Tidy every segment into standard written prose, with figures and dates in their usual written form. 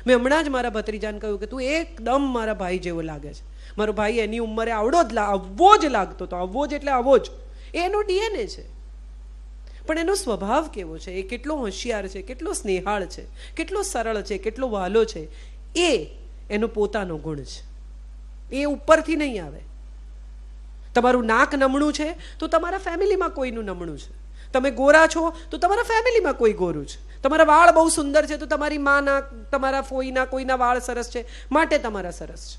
મેં હમણાં જ મારા ભત્રીજાને કહ્યું કે તું એકદમ મારા ભાઈ જેવો લાગે છે. મારો ભાઈ એની ઉંમરે આવવો જ લાગતો હતો. આવવો જ એટલે આવો જ, એનો ડીએનએ છે. પણ એનો સ્વભાવ કેવો છે, એ કેટલો હોશિયાર છે, કેટલો સ્નેહાળ છે, કેટલો સરળ છે, કેટલો વહાલો છે, એ એનો પોતાનો ગુણ છે. એ ઉપરથી નહીં આવે. તમારું નાક નમણું છે તો તમારા ફેમિલીમાં કોઈનું નમણું છે. તમે ગોરા છો તો તમારા ફેમિલીમાં કોઈ ગોરું છે. તમારા વાળ બહુ સુંદર છે તો તમારી માના, તમારા ફોઈના, કોઈના વાળ સરસ છે માટે તમારા સરસ છે.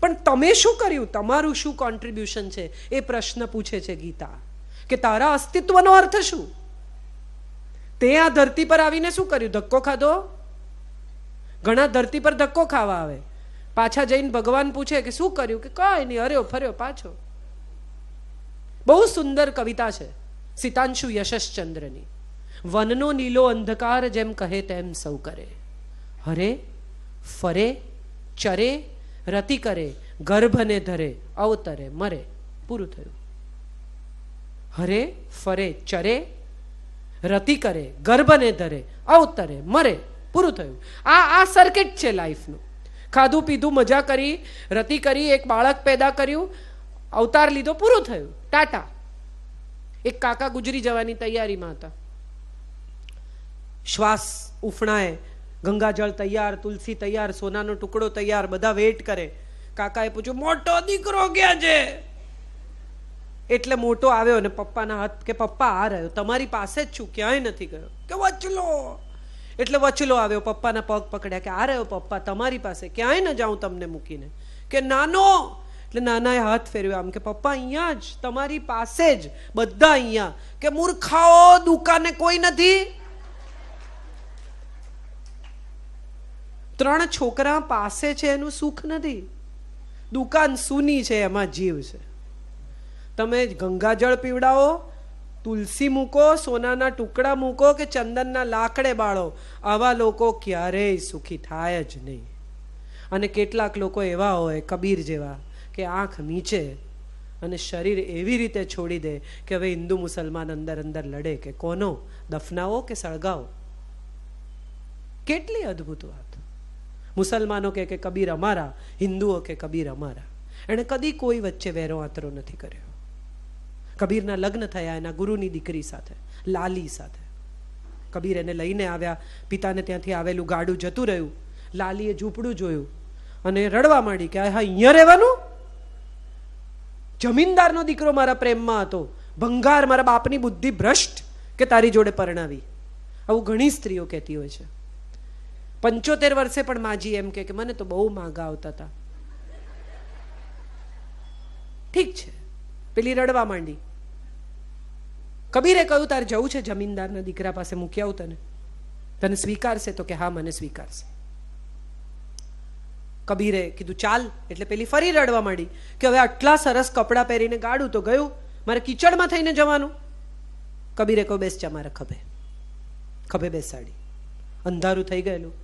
પણ તમે શું કર્યું, તમારું શું કોન્ટ્રીબ્યુશન છે, એ પ્રશ્ન પૂછે છે ગીતા. કે તારા અસ્તિત્વનો અર્થ શું? તે આ ધરતી પર આવીને શું કર્યું? ધક્કો ખાધો? ઘણા ધરતી પર ધક્કો ખાવા આવે, પાછા જઈને ભગવાન પૂછે કે શું કર્યું? કે કઈ નહીં, હર્યો ફર્યો પાછો. બહુ સુંદર કવિતા છે સિતાંશુ યશશ્ચંદ્રની. વનનો નીલો અંધકાર જેમ કહે તેમ સૌ કરે, હરે ફરે ચરે રતિ કરે, ગર્ભને ધરે અવતરે મરે. પૂરું થયું. હરે ફરે ચરે રતિ કરે, ગર્ભને ધરે અવતરે મરે. પૂરું થયું. આ સર્કિટ છે લાઈફનું. ખાધું પીધું, મજા કરી, રતિ કરી, એક બાળક પેદા કર્યું, અવતાર લીધો, પૂરું થયું, ટાટા. એક કાકા ગુજરી જવાની તૈયારીમાં હતા. શ્વાસ ઉફણાય, ગંગાજળ તૈયાર, તુલસી તૈયાર, સોનાનો ટુકડો તૈયાર, બધા વેઇટ કરે. કાકાએ પૂછ્યું, મોટો દીકરો ક્યાં છે? એટલે મોટો આવ્યો ને પપ્પાના હાથ, કે પપ્પા આ રહ્યો, તમારી પાસે જ છું, ક્યાંય નથી ગયો. કે વચલો. એટલે વચલો આવ્યો, પપ્પાના પગ પકડ્યા, કે આ રહ્યો પપ્પા તમારી પાસે, ક્યાંય ન જાઉં તમને મૂકીને. કે નાનો. એટલે નાનાએ હાથ ફેરવ્યો આમ, કે પપ્પા અહીંયા જ, તમારી પાસે જ, બધા અહીંયા. કે મૂર્ખાઓ, દુકાને કોઈ નથી. 3 છોકરા પાસે છે એનું સુખ નથી, દુકાન સૂની છે એમાં જીવ છે. તમે ગંગાજળ પીવડાવો, તુલસી મૂકો, સોનાના ટુકડા મૂકો કે ચંદનના લાકડે બાળો, આવા લોકો ક્યારેય સુખી થાય જ નહીં. અને કેટલાક લોકો એવા હોય કબીર જેવા કે આંખ નીચે અને શરીર એવી રીતે છોડી દે કે હવે હિન્દુ મુસલમાન અંદર અંદર લડે કે કોનો દફનાવો કે સળગાવો. કેટલી અદ્ભુત વાત. મુસલમાનો કે કબીર અમારા, હિન્દુઓ કે કબીર અમારા. એણે કદી કોઈ વચ્ચે વેરો આતરો નથી કર્યો. કબીરના લગ્ન થયા એના ગુરુની દીકરી સાથે, લાલી સાથે. કબીર એને લઈને આવ્યા, પિતાને ત્યાંથી આવેલું ગાડું જતું રહ્યું. લાલીએ ઝૂંપડું જોયું અને રડવા માંડી કે હા અહીંયા રહેવાનું? જમીનદારનો દીકરો મારા પ્રેમમાં હતો, ભંગાર, મારા બાપની બુદ્ધિ ભ્રષ્ટ કે તારી જોડે પરણાવી. આવું ઘણી સ્ત્રીઓ કહેતી હોય છે. 75 વર્ષે પણ માજી એમ કે મને તો બહુ માંગા આવતા હતા. ઠીક છે, પેલી રડવા માંડી. કબીરે કહ્યું તારે જવું છે જમીનદારના દીકરા પાસે, મૂકી આવું તને, તને સ્વીકારશે? તો કે હા મને સ્વીકારશે. કબીરે કીધું ચાલ. એટલે પેલી ફરી રડવા માંડી કે હવે આટલા સરસ કપડાં પહેરીને ગાડું તો ગયું, મારે કીચડમાં થઈને જવાનું. કબીરે કહ્યું બેસ જા મારા ખભે. ખભે બેસાડી. અંધારું થઈ ગયેલું.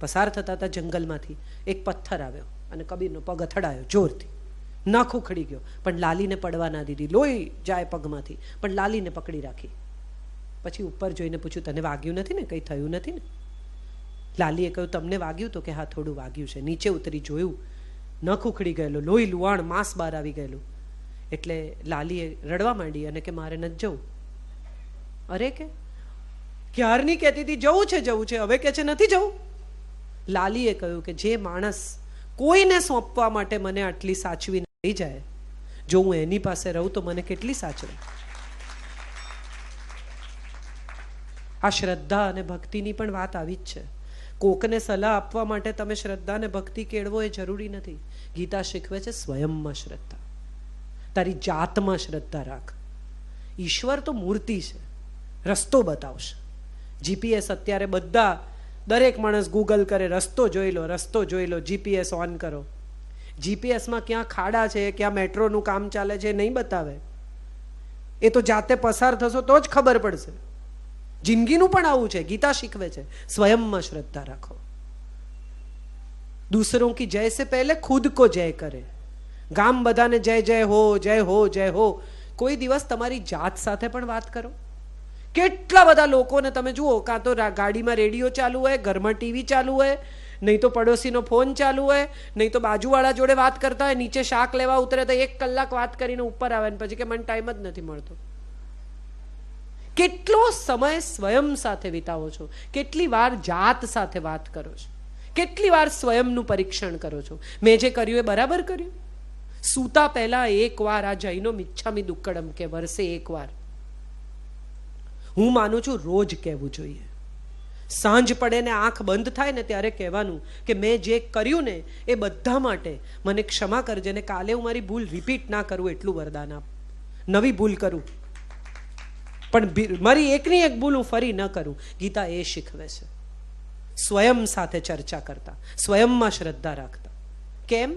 પસાર થતા હતા જંગલમાંથી એક પથ્થર આવ્યો અને કબીરનો પગ અથડાયો જોરથી. નાખ ઉખડી ગયો, પણ લાલીને પડવા ના દીધી. લોહી જાય પગમાંથી, પણ લાલીને પકડી રાખી. પછી ઉપર જોઈને પૂછ્યું તને વાગ્યું નથી ને, કંઈ થયું નથી ને? લાલીએ કહ્યું તમને વાગ્યું? તો કે હા થોડું વાગ્યું છે. નીચે ઉતરી જોયું, નખ ઉખડી ગયેલું, લોહી લુવાણ, માંસ બહાર આવી ગયેલું. એટલે લાલીએ રડવા માંડી અને કે મારે નથી જવું. અરે કે ક્યારની કહેતી હતી જવું છે જવું છે, હવે કે છે નથી જવું. લાલીએ કહ્યું કે જે માણસ કોઈને સોંપવા માટે મને આટલી સાચવી લઈ જાય, જો હું એની પાસે રહું તો મને કેટલી સાચવે. આ શ્રદ્ધા અને ભક્તિની પણ વાત આવી જ છે. કોકને સલાહ આપવા માટે તમે શ્રદ્ધા અને ભક્તિ કેળવો એ જરૂરી નથી. ગીતા શીખવે છે સ્વયંમાં શ્રદ્ધા, તારી જાતમાં શ્રદ્ધા રાખ. ઈશ્વર તો મૂર્તિ છે, રસ્તો બતાવશે. જીપીએસ અત્યારે બધા, દરેક માણસ ગૂગલ કરે રસ્તો જોઈ લો, રસ્તો જોઈ લો, જીપીએસ ઓન કરો. જીપીએસમાં ક્યાં ખાડા છે, ક્યાં મેટ્રોનું કામ ચાલે છે નહીં બતાવે. એ તો જાતે પસાર થશો તો જ ખબર પડશે. જિંદગીનું પણ આવું છે. ગીતા શીખવે છે સ્વયંમાં શ્રદ્ધા રાખો. दूसरों की जय से पहले खुद को जय करे. ગામ બધાને જય જય હો, જય હો, જય હો. કોઈ દિવસ તમારી જાત સાથે પણ વાત કરો. કેટલા બધા લોકોને તમે જુઓ, કાં તો ગાડીમાં રેડિયો ચાલુ હોય, ઘરમાં ટીવી ચાલુ હોય, નહીં તો પડોશીનો ફોન ચાલુ હોય, નહીં તો બાજુવાળા જોડે વાત કરતા હોય, નીચે શાક લેવા ઉતરે તો 1 કલાક વાત કરીને ઉપર આવે ને પછી કે મને ટાઈમ જ નથી મળતો. કેટલો સમય સ્વયં સાથે વિતાવો છો? કેટલી વાર જાત સાથે વાત કરો છો? કેટલી વાર સ્વયંનું પરીક્ષણ કરો છો? મેં જે કર્યું એ બરાબર કર્યું? સૂતા પહેલા 1 વાર આ જૈનો મિચ્છામી દુક્કડમ કે વર્ષે 1 વાર હું માનું છું રોજ કહેવું જોઈએ. સાંજ પડે ને આંખ બંધ થાય ને ત્યારે કહેવાનું કે મેં જે કર્યું ને એ બધા માટે મને ક્ષમા કરજે ને કાલે હું મારી ભૂલ રિપીટ ના કરું એટલું વરદાન આપ. નવી ભૂલ કરું પણ મારી એકની એક ભૂલ હું ફરી ન કરું. ગીતા એ શીખવે છે. સ્વયં સાથે ચર્ચા કરતા, સ્વયંમાં શ્રદ્ધા રાખતા. કેમ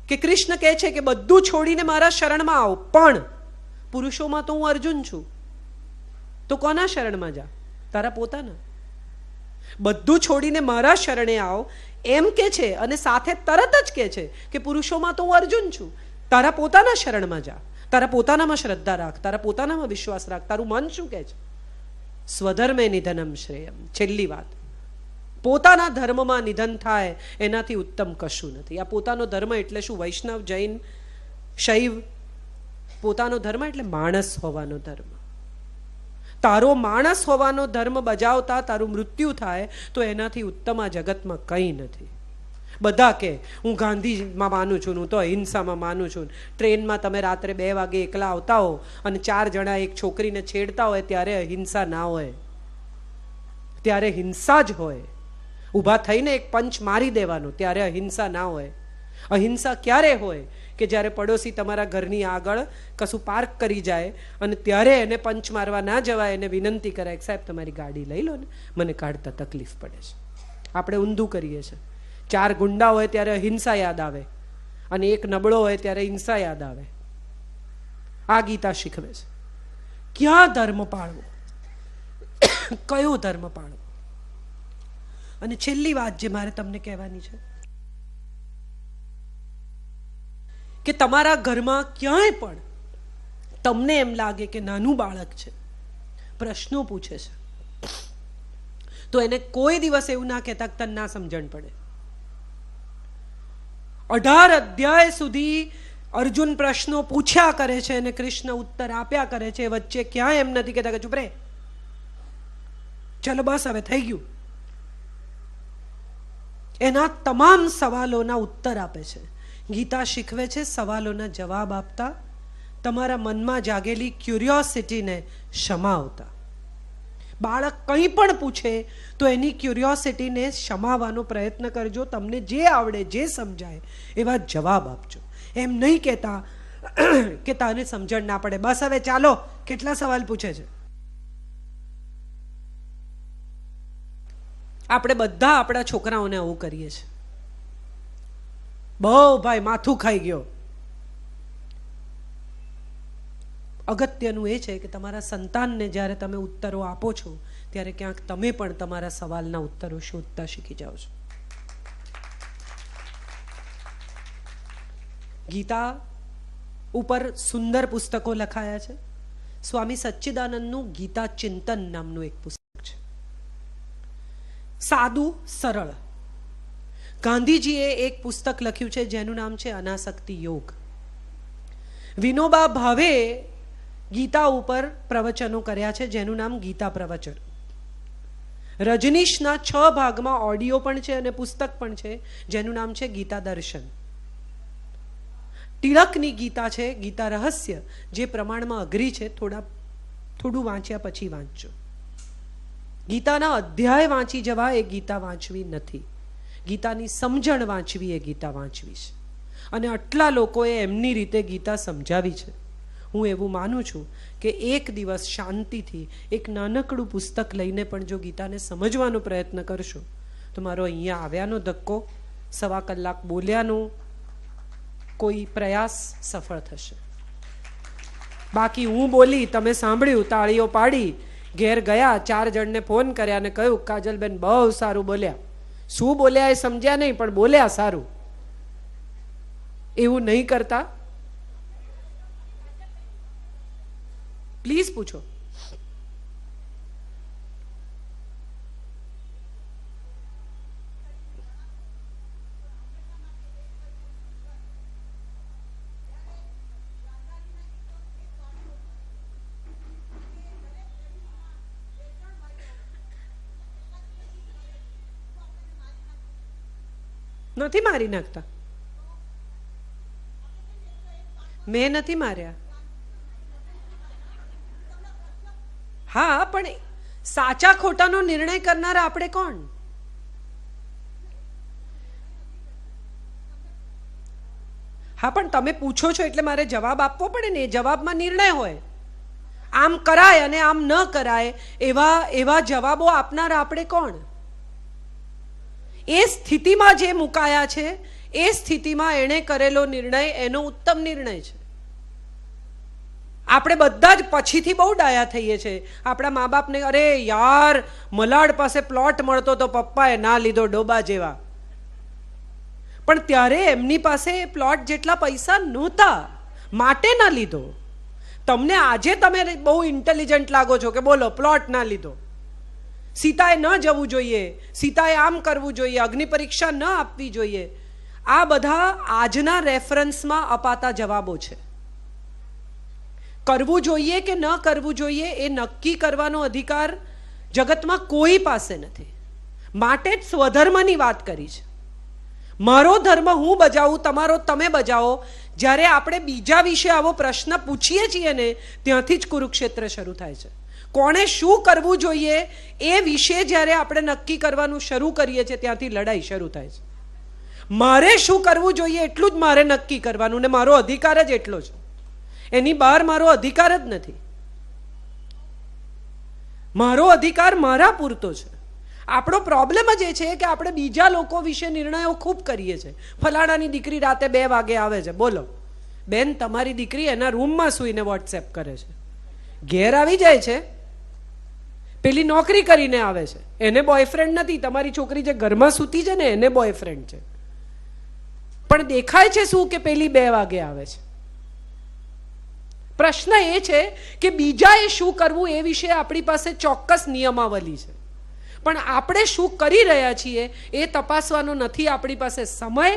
કે કૃષ્ણ કહે છે કે બધું છોડીને મારા શરણમાં આવ, પણ પુરુષોમાં તો હું અર્જુન છું, તો કોના શરણમાં જા? તારા પોતાના. બધું છોડીને મારા શરણે આવ એમ કે છે અને સાથે તરત જ કે છે કે પુરુષોમાં તો હું અર્જુન છું, તારા પોતાના શરણમાં જા, તારા પોતાનામાં શ્રદ્ધા રાખ, તારા પોતાનામાં વિશ્વાસ રાખ. તારું મન શું કહે છે? સ્વધર્મે નિધનમ શ્રેયમ. છેલ્લી વાત, પોતાના ધર્મમાં નિધન થાય એનાથી ઉત્તમ કશું નથી. આ પોતાનો ધર્મ એટલે શું? વૈષ્ણવ, જૈન, શૈવ. પોતાનો ધર્મ એટલે માણસ હોવાનો ધર્મ. તારો માણસ હોવાનો ધર્મ બજાવતા તારું મૃત્યુ થાય તો એનાથી ઉત્તમ આ જગતમાં કંઈ નથી. બધા કે હું ગાંધીમાં માનું છું, હું તો અહિંસામાં માનું છું. ટ્રેનમાં તમે રાત્રે 2 વાગે એકલા આવતા હો અને 4 જણા એક છોકરીને છેડતા હોય ત્યારે અહિંસા ના હોય, ત્યારે હિંસા જ હોય. ઊભા થઈને એક પંચ મારી દેવાનો, ત્યારે અહિંસા ના હોય. અહિંસા ક્યારે હોય? કે જ્યારે પડોશી તમારા ઘરની આગળ કશું પાર્ક કરી જાય અને ત્યારે એને પંચ મારવા ના જવાય, એને વિનંતી કરાય સાહેબ તમારી ગાડી લઈ લો ને, મને કાઢતા તકલીફ પડે છે. આપણે ઊંધું કરીએ છીએ. 4 ગુંડા હોય ત્યારે અહિંસા યાદ આવે અને એક નબળો હોય ત્યારે હિંસા યાદ આવે. આ ગીતા શીખવે છે. ક્યાં ધર્મ પાળવો, કયો ધર્મ પાળવો? અને છેલ્લી વાત જે મારે તમને કહેવાની છે કે તમારા ઘરમાં ક્યાંય પણ તમને એમ લાગે કે નાનું બાળક છે, પ્રશ્નો પૂછે છે, તો એને કોઈ દિવસ એવું ના કહેતા કે તને ના સમજણ પડે. 18 અધ્યાય સુધી અર્જુન પ્રશ્નો પૂછ્યા કરે છે અને કૃષ્ણ ઉત્તર આપ્યા કરે છે. વચ્ચે ક્યાંય એમ નથી કહેતા કે ચૂપ રે, ચલો બસ હવે થઈ ગયું. એના તમામ સવાલોના ઉત્તર આપે છે. ગીતા શીખવે છે સવાલોના જવાબ આપતા, તમારા મનમાં જાગેલી ક્યુરિયોસિટીને શમાવતા. બાળક કંઈ પણ પૂછે તો એની ક્યુરિયોસિટીને શમાવવાનો પ્રયત્ન કરજો. તમને જે આવડે, જે સમજાય એવા જવાબ આપજો. એમ નહીં કહેતા કે તને સમજણ ના પડે, બસ હવે ચાલો, કેટલા સવાલ પૂછે છે. આપણે બધા આપણા છોકરાઓને આવું કરીએ છીએ. બહુ ભાઈ માથું ખાઈ ગયો. અગત્યનું એ છે કે તમારા સંતાનને જ્યારે તમે ઉત્તરો આપો છો ત્યારે ક્યાંક તમે પણ તમારા સવાલના ઉત્તરો શોધતા શીખી જાઓ છો. ગીતા ઉપર સુંદર પુસ્તકો લખાયા છે. સ્વામી સચ્ચિદાનંદનું ગીતા ચિંતન નામનું એક પુસ્તક છે, સાદું સરળ. ગાંધીજીએ એક પુસ્તક લખ્યું છે જેનું નામ છે અનાસક્તિ યોગ. વિનોબા ભાવે ગીતા ઉપર પ્રવચનો કર્યા છે જેનું નામ ગીતા પ્રવચન. રજનીશના 6 ભાગમાં ઓડિયો પણ છે અને પુસ્તક પણ છે જેનું નામ છે ગીતા દર્શન. ટિળકની ગીતા છે ગીતા રહસ્ય, જે પ્રમાણમાં અઘરી છે, થોડું વાંચ્યા પછી વાંચજો. ગીતાના અધ્યાય વાંચી જવા એ ગીતા વાંચવી નથી, ગીતાની સમજણ વાંચવી એ ગીતા વાંચવી છે. અને આટલા લોકોએ એમની રીતે ગીતા સમજાવી છે. હું એવું માનું છું કે એક દિવસ શાંતિથી એક નાનકડું પુસ્તક લઈને પણ જો ગીતાને સમજવાનો પ્રયત્ન કરશો તો મારો અહીંયા આવ્યાનો ધક્કો, 1.25 કલાક બોલ્યાનો કોઈ પ્રયાસ સફળ થશે. બાકી હું બોલી, તમે સાંભળ્યું, તાળીઓ પાડી, ઘેર ગયા, 4 જણને ફોન કર્યા અને કહ્યું કાજલબેન બહુ સારું બોલ્યા. શું બોલ્યા એ સમજ્યા નહીં પણ બોલ્યા સારું. એવું નહીં કરતા. પ્લીઝ પૂછો. નથી મારી નાખતા. મેં નથી માર્યા. હા, પણ સાચા ખોટાનો નિર્ણય કરનારા આપણે કોણ? હા, પણ તમે પૂછો છો એટલે મારે જવાબ આપવો પડે ને. એ જવાબમાં નિર્ણય હોય. આમ કરાય અને આમ ન કરાય એવા જવાબો આપનારા આપણે કોણ? એ સ્થિતિમાં જે મુકાયા છે એ સ્થિતિમાં એણે કરેલો નિર્ણય એનો ઉત્તમ નિર્ણય છે. આપણે બધા જ પછીથી બહુ ડાયા થઈએ છીએ. આપણા મા બાપને, અરે યાર મલાડ પાસે પ્લોટ મળતો તો પપ્પાએ ના લીધો ડોબા જેવા. પણ ત્યારે એમની પાસે પ્લોટ જેટલા પૈસા નહોતા માટે ના લીધો. તમને આજે તમે બહુ ઇન્ટેલિજન્ટ લાગો છો કે બોલો પ્લોટ ના લીધો, સીતાએ ન જવું જોઈએ, સીતાએ આમ કરવું જોઈએ, અગ્નિ પરીક્ષા ન આપવી જોઈએ. આ બધા આજના રેફરન્સમાં અપાતા જવાબો છે. કરવું જોઈએ કે ન કરવું જોઈએ એ નક્કી કરવાનો અધિકાર જગતમાં કોઈ પાસે નથી. માટે જ સ્વધર્મની વાત કરી છે. મારો ધર્મ હું બજાવું, તમારો તમે બજાવો. જ્યારે આપણે બીજા વિશે આવો પ્રશ્ન પૂછીએ છીએ ને ત્યાંથી જ કુરુક્ષેત્ર શરૂ થાય છે. કોણે શું કરવું જોઈએ એ વિશે જ્યારે આપણે નક્કી કરવાનું શરૂ કરીએ છીએ ત્યાંથી લડાઈ શરૂ થાય છે. મારે શું કરવું જોઈએ એટલું જ મારે નક્કી કરવાનું, ને મારો અધિકાર જ એટલો છે. એની બહાર મારો અધિકાર જ નથી. મારો અધિકાર મારા પૂરતો છે. આપણો પ્રોબ્લેમ જ એ છે કે આપણે બીજા લોકો વિશે નિર્ણયો ખૂબ કરીએ છીએ. ફલાણાની દીકરી રાતે 2 વાગે આવે છે, બોલો બેન તમારી દીકરી એના રૂમમાં સૂઈને વોટ્સએપ કરે છે, ઘેર આવી જાય છે, પેલી નોકરી કરીને આવે છે, એને બોયફ્રેન્ડ નથી. તમારી છોકરી જે ઘરમાં સૂતી છે ને એને બોયફ્રેન્ડ છે, પણ દેખાય છે શું કે પેલી 2 વાગે આવે છે. પ્રશ્ન એ છે કે બીજાએ શું કરવું એ વિશે આપણી પાસે ચોક્કસ નિયમાવલી છે, પણ આપણે શું કરી રહ્યા છીએ એ તપાસવાનો નથી આપણી પાસે સમય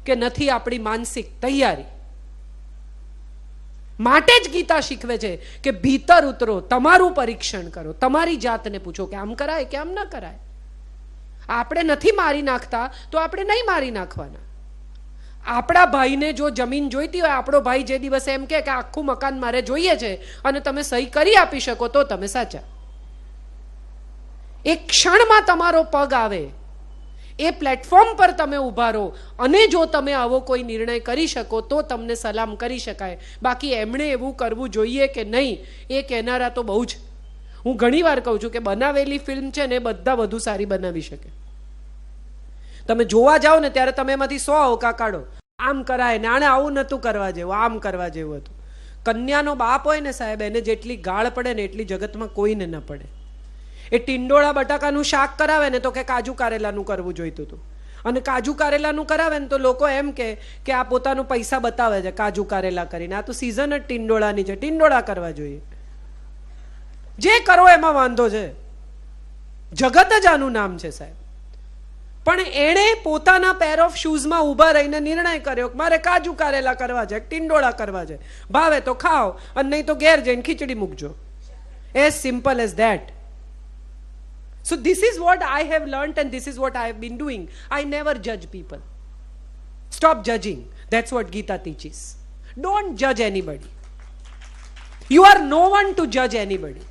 કે નથી આપણી માનસિક તૈયારી. માટે જ ગીતા શીખવે છે કે ભીતર ઉતરો, તમારું પરીક્ષણ કરો, તમારી જાતને પૂછો કે આમ કરાય કે આમ ન કરાય. આપણે નથી મારી નાખતા તો આપણે નહીં મારી નાખવાના. આપણા ભાઈને જો જમીન જોઈતી હોય, આપણો ભાઈ જે દિવસે એમ કે આખું મકાન મારે જોઈએ છે અને તમે સહી કરી આપી શકો તો તમે સાચા. એક ક્ષણમાં તમારો પગ આવે, એ પ્લેટફોર્મ પર તમે ઊભા રહો અને જો તમે આવો કોઈ નિર્ણય કરી શકો તો તમને સલામ કરી શકાય. બાકી એમણે એવું કરવું જોઈએ કે નહીં એ કહેનારા તો બહુ જ. હું ઘણી વાર કહું છું કે બનાવેલી ફિલ્મ છે ને બધા વધુ સારી બનાવી શકે. તમે જોવા જાઓ ને ત્યારે તમે એમાંથી 100 અવકા કાઢો. આમ કરાય ને આણે આવું નહોતું કરવા જેવું, આમ કરવા જેવું હતું. કન્યાનો બાપ હોય ને સાહેબ, એને જેટલી ગાળ પડે ને એટલી જગતમાં કોઈને ન પડે. એ ટીંડોળા બટાકાનું શાક કરાવે ને તો કે કાજુ કારેલાનું કરવું જોઈતું હતું, અને કાજુ કારેલાનું કરાવે ને તો લોકો એમ કે આ પોતાનું પૈસા બતાવે છે કાજુ કારેલા કરીને. આ તો સિઝન જ ટીંડોળાની છે, ટીંડોળા કરવા જોઈએ. જે કરો એમાં વાંધો છે, જગત જ આનું નામ છે સાહેબ. પણ એણે પોતાના પેર ઓફ શૂઝમાં ઊભા રહીને નિર્ણય કર્યો કે મારે કાજુ કારેલા કરવા છે, ટીંડોળા કરવા છે, ભાવે તો ખાઓ અને નહીં તો ઘેર જઈને ખીચડી મૂકજો. As simple as that. So this is what I have learnt and this is what I have been doing. I never judge people. Stop judging. That's what Gita teaches. Don't judge anybody. You are no one to judge anybody.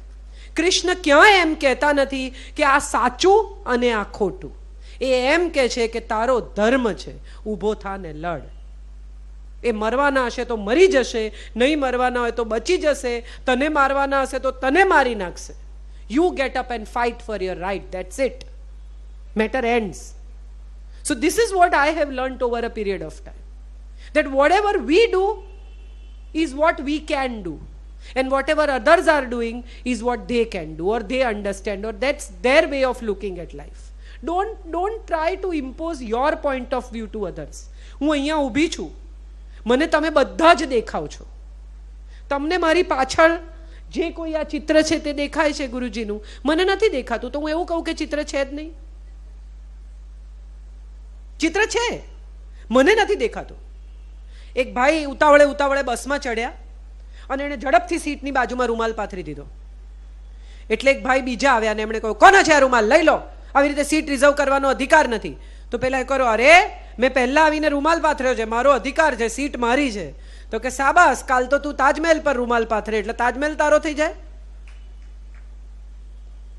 Krishna ક્યાંય એમ કહેતા નથી કે આ સાચું અને આ ખોટું. એ એમ કહે છે કે તારો ધર્મ છે, ઊભો થા ને લડ. એ મરવાના હશે તો મરી જશે, નહીં મરવાના હોય તો બચી જશે, તને મારવાના હશે તો તને મારી નાખશે. You get up and fight for your right. That's it. Matter ends. So this is what I have learnt over a period of time. That whatever we do is what we can do. And whatever others are doing is what they can do or they understand or that's their way of looking at life. Don't try to impose your point of view to others. હું અહીંયા ઊભી છું, મને તમે બધા જ દેખાવ છો. તમને મારી પાછળ જે કોઈ આ ચિત્ર છે તે દેખાય છે ગુરુજીનું, મને નથી દેખાતું તો હું એવું કહું કે ચિત્ર છે જ નહીં. ચિત્ર છે, મને નથી દેખાતું. એક ભાઈ ઉતાવળે બસમાં ચડ્યા અને એણે ઝડપથી સીટની બાજુમાં રૂમાલ પાથરી દીધો. એટલે એક ભાઈ બીજા આવ્યા અને એમણે કહ્યું કોનો છે આ રૂમાલ, લઈ લો, આવી રીતે સીટ રિઝર્વ કરવાનો અધિકાર નથી. તો પેલા એ કરો, અરે મેં પહેલા આવીને રૂમાલ પાથર્યો છે, મારો અધિકાર છે, સીટ મારી છે. તો કે સાબાસ, કાલ તો તું તાજમહેલ પર રૂમાલ પાથરે એટલે તાજમહેલ તારો થઈ જાય.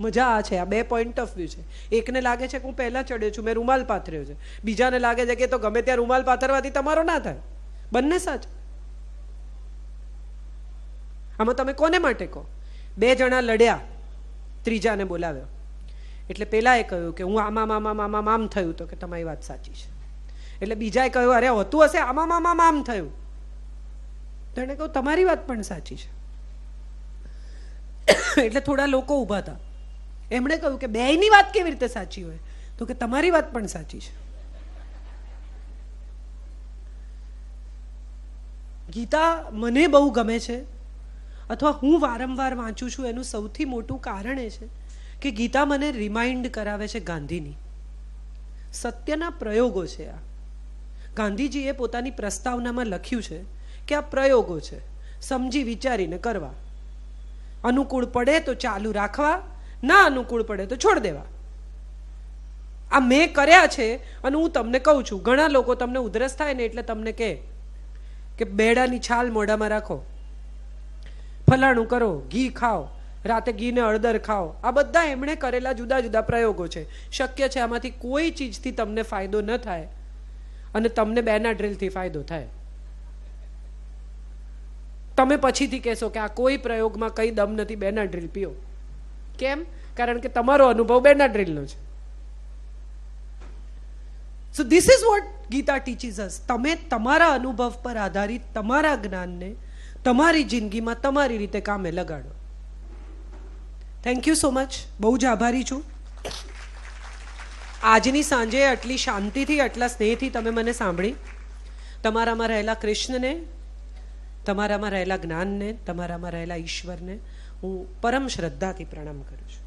મજા આ છે, આ બે પોઈન્ટ ઓફ વ્યૂ છે. એકને લાગે છે કે હું પહેલા ચડ્યો છું, મેં રૂમાલ પાથર્યો છે. બીજાને લાગે છે કે તો ગમે ત્યાં રૂમાલ પાથરવાથી તમારો ના થાય. બંને સાચું. આમાં તમે કોને માટે કહો? બે જણા લડ્યા, ત્રીજાને બોલાવ્યો એટલે પેલાએ કહ્યું કે હું આમાં મામા મામા મામ થયું. તો કે તમારી વાત સાચી છે. એટલે બીજાએ કહ્યું અરે હોતું હશે, આમાં મામા મામ થયું. તો એને કહ્યું તમારી વાત પણ સાચી છે. એટલે થોડા લોકો ઊભા હતા. એમણે કહ્યું કે બેયની વાત કેવી રીતે સાચી હોય? તો કે તમારી વાત પણ સાચી છે. ગીતા મને બહુ ગમે છે, અથવા હું વારંવાર વાંચું છું. એનું સૌથી મોટું કારણ એ છે કે ગીતા મને રિમાઇન્ડ કરાવે છે ગાંધીની. સત્યના પ્રયોગો છે આ. ગાંધીજીએ પોતાની પ્રસ્તાવનામાં લખ્યું છે કે આ પ્રયોગો છે, સમજી વિચારીને કરવા. અનુકૂળ પડે તો ચાલુ રાખવા, ના અનુકૂળ પડે તો છોડ દેવા. આ મેં કર્યા છે અને હું તમને કહું છું. ઘણા લોકો તમને ઉધરસ થાય ને એટલે તમને કહે કે બેડાની છાલ મોઢામાં રાખો, ફલાણું કરો, ઘી ખાઓ, રાતે ઘી ને હળદર ખાઓ. આ બધા એમણે કરેલા જુદા જુદા પ્રયોગો છે. શક્ય છે આમાંથી કોઈ ચીજથી તમને ફાયદો ન થાય અને તમને બેનાડ્રીલથી ફાયદો થાય. તમે પછીથી કહેશો કે આ કોઈ પ્રયોગમાં કઈ દમ નથી, બેનાડ્રીલ પીઓ. કેમ? કારણ કે તમારો અનુભવ બેનાડ્રીલનો છે. So this is what Gita teaches us. તમે તમારા અનુભવ પર આધારિત તમારા જ્ઞાનને તમારી જિંદગીમાં તમારી રીતે કામે લગાડો. Thank you so much. બહુ જ આભારી છું. આજની સાંજે આટલી શાંતિથી, આટલા સ્નેહથી તમે મને સાંભળી. તમારામાં રહેલા કૃષ્ણને, તમારામાં રહેલા જ્ઞાનને, તમારામાં રહેલા ઈશ્વરને હું પરમ શ્રદ્ધાથી પ્રણામ કરું છું.